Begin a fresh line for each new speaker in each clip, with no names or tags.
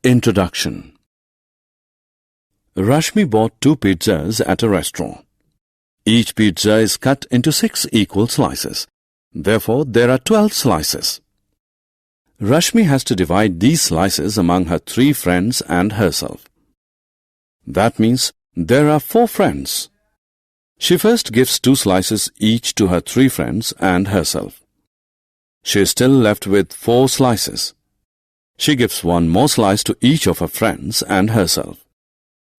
Introduction. Rashmi bought 2 pizzas at a restaurant. Each pizza is cut into 6 equal slices. Therefore, there are 12 slices. Rashmi has to divide these slices among her 3 friends and herself. That means there are 4 friends. She first gives 2 slices each to her 3 friends and herself. She is still left with 4 slices. She gives 1 more slice to each of her friends and herself.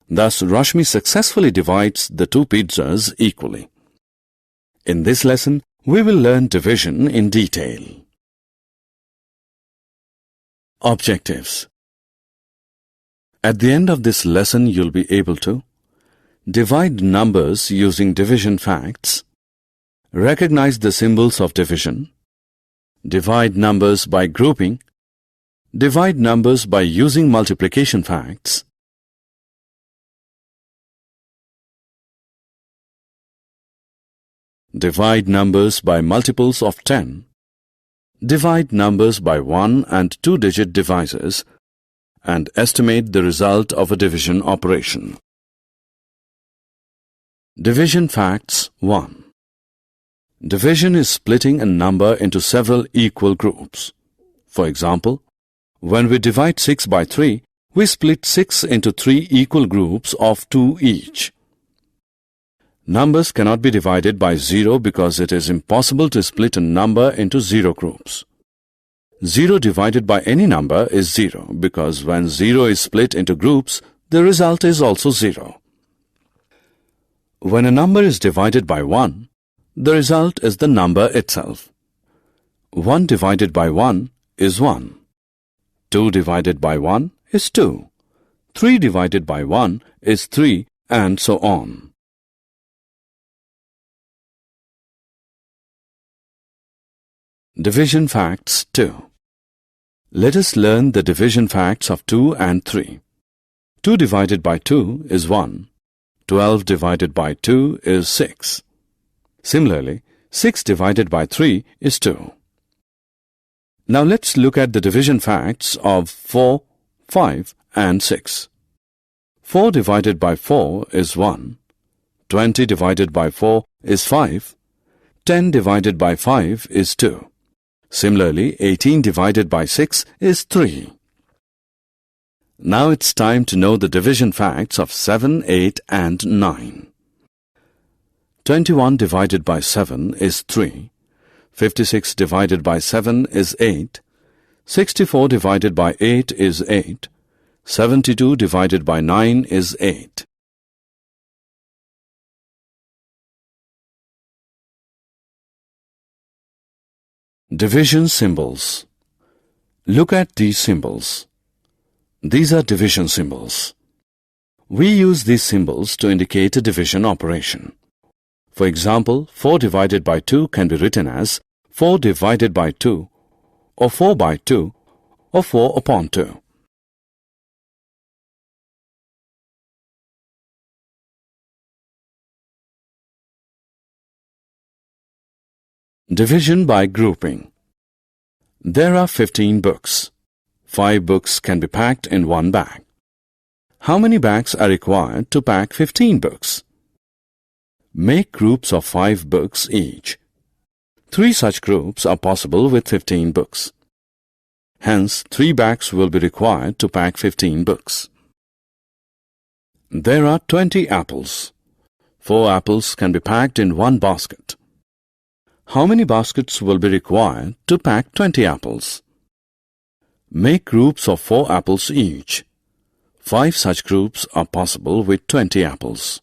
Thus, Rashmi successfully divides the 2 pizzas equally. In this lesson, we will learn division in detail. Objectives. At the end of this lesson, you'll be able to divide numbers using division facts, recognize the symbols of division, divide numbers by grouping, divide numbers by using multiplication facts, divide numbers by multiples of 10, divide numbers by 1 and 2-digit divisors, and estimate the result of a division operation. Division facts 1. Division is splitting a number into several equal groups. For example, when we divide 6 by 3, we split 6 into 3 equal groups of 2 each. Numbers cannot be divided by 0 because it is impossible to split a number into 0 groups. 0 divided by any number is 0 because when 0 is split into groups, the result is also 0. When a number is divided by 1, the result is the number itself. 1 divided by 1 is 1. 2 divided by 1 is 2. 3 divided by 1 is 3, and so on. Division facts 2. Let us learn the division facts of 2 and 3. 2 divided by 2 is 1. 12 divided by 2 is 6. Similarly, 6 divided by 3 is 2. Now let's look at the division facts of 4, 5 and 6. 4 divided by 4 is 1. 20 divided by 4 is 5. 10 divided by 5 is 2. Similarly, 18 divided by 6 is 3. Now it's time to know the division facts of 7, 8 and 9. 21 divided by 7 is 3. 56 divided by 7 is 8. 64 divided by 8 is 8. 72 divided by 9 is 8. Division symbols. Look at these symbols. These are division symbols. We use these symbols to indicate a division operation. For example, 4 divided by 2 can be written as 4 divided by 2, or 4 by 2, or 4 upon 2. Division by grouping. There are 15 books. 5 books can be packed in one bag. How many bags are required to pack 15 books? Make groups of 5 books each. 3 such groups are possible with 15 books. Hence, 3 bags will be required to pack 15 books. There are 20 apples. 4 apples can be packed in one basket. How many baskets will be required to pack 20 apples? Make groups of 4 apples each. 5 such groups are possible with 20 apples.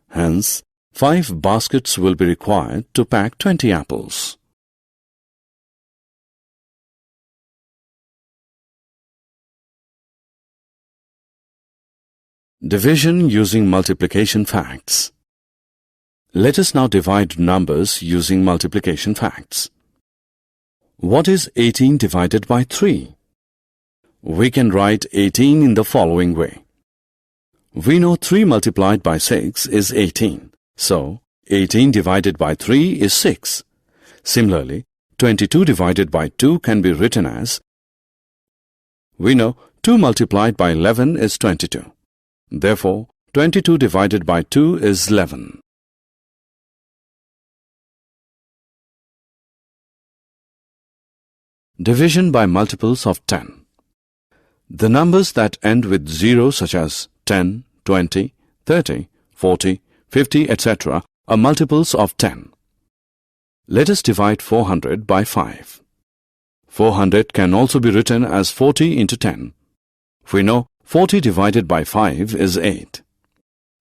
Hence, 5 baskets will be required to pack 20 apples. Division using multiplication facts. Let us now divide numbers using multiplication facts. What is 18 divided by 3? We can write 18 in the following way. We know 3 multiplied by 6 is 18. So, 18 divided by 3 is 6. Similarly, 22 divided by 2 can be written as, we know 2 multiplied by 11 is 22. Therefore, 22 divided by 2 is 11. Division by multiples of 10. The numbers that end with 0 such as 10, 20, 30, 40, 50, etc. are multiples of 10. Let us divide 400 by 5. 400 can also be written as 40 into 10. We know 40 divided by 5 is 8.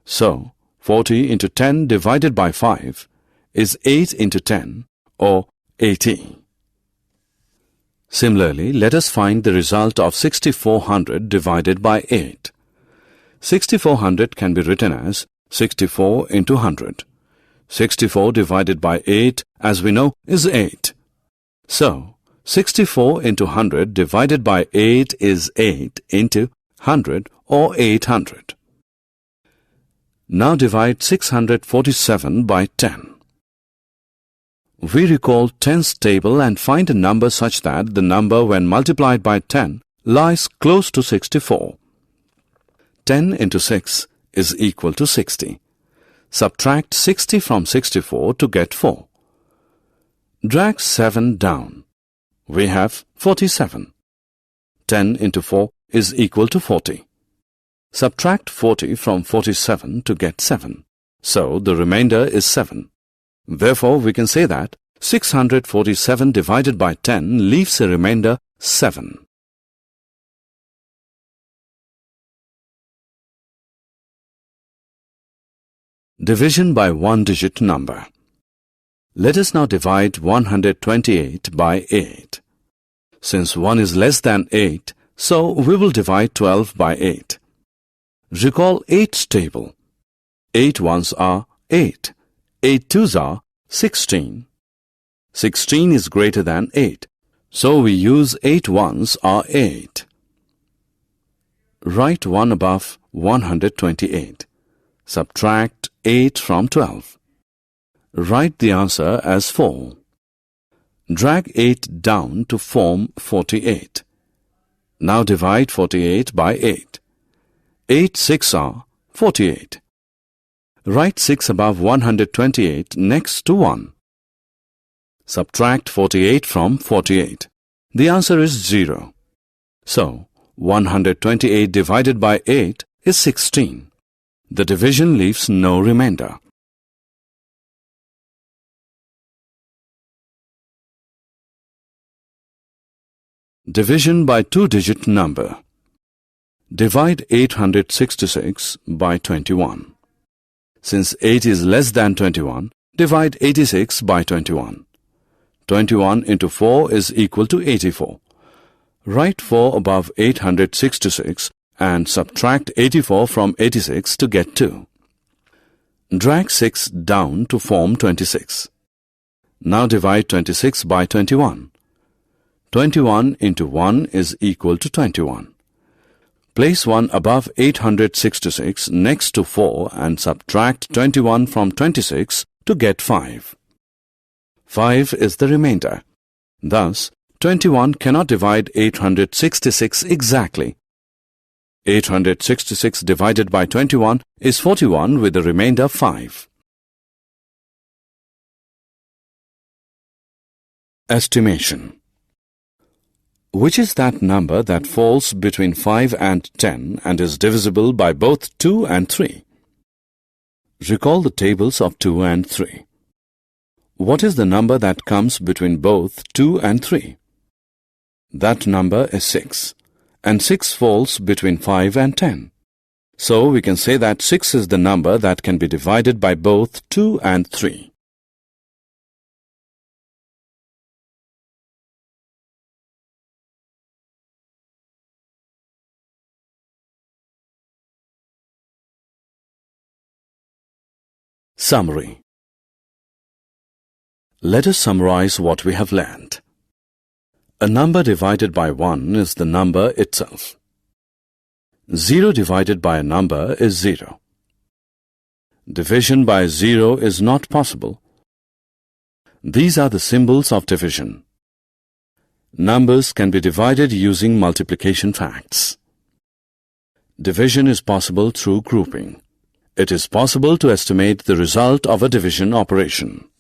So, 40 into 10 divided by 5 is 8 into 10 or 80. Similarly, let us find the result of 6400 divided by 8. 6400 can be written as 64 into 100. 64 divided by 8, as we know, is 8. So, 64 into 100 divided by 8 is 8 into 100 or 800. Now divide 647 by 10. We recall 10's table and find a number such that the number when multiplied by 10 lies close to 64. 10 into 6 is equal to 60. Subtract 60 from 64 to get 4. Drag 7 down. We have 47. 10 into 4 is equal to 40. Subtract 40 from 47 to get 7. So the remainder is 7. Therefore, we can say that 647 divided by 10 leaves a remainder 7. Division by one-digit number. Let us now divide 128 by 8. Since 1 is less than 8, so we will divide 12 by 8. Recall 8's table. 8 ones are 8. 8 twos are 16. 16 is greater than 8, so we use 8 ones are 8. Write 1 above 128. Subtract 8 from 12. Write the answer as 4. Drag 8 down to form 48. Now divide 48 by 8. 8 6 are 48. Write 6 above 128 next to 1. Subtract 48 from 48. The answer is 0. So, 128 divided by 8 is 16. The division leaves no remainder. Division by two-digit number. Divide 866 by 21. Since 8 is less than 21, divide 86 by 21. 21 into 4 is equal to 84. Write 4 above 866 and subtract 84 from 86 to get 2. Drag 6 down to form 26. Now divide 26 by 21. 21 into 1 is equal to 21. Place 1 above 866 next to 4 and subtract 21 from 26 to get 5. 5 is the remainder. Thus, 21 cannot divide 866 exactly. 866 divided by 21 is 41 with the remainder 5. Estimation. Which is that number that falls between 5 and 10 and is divisible by both 2 and 3? Recall the tables of 2 and 3. What is the number that comes between both 2 and 3? That number is 6, and 6 falls between 5 and 10. So we can say that 6 is the number that can be divided by both 2 and 3. Summary. Let us summarize what we have learned. A number divided by 1 is the number itself. 0 divided by a number is 0. Division by 0 is not possible. These are the symbols of division. Numbers can be divided using multiplication facts. Division is possible through grouping. It is possible to estimate the result of a division operation.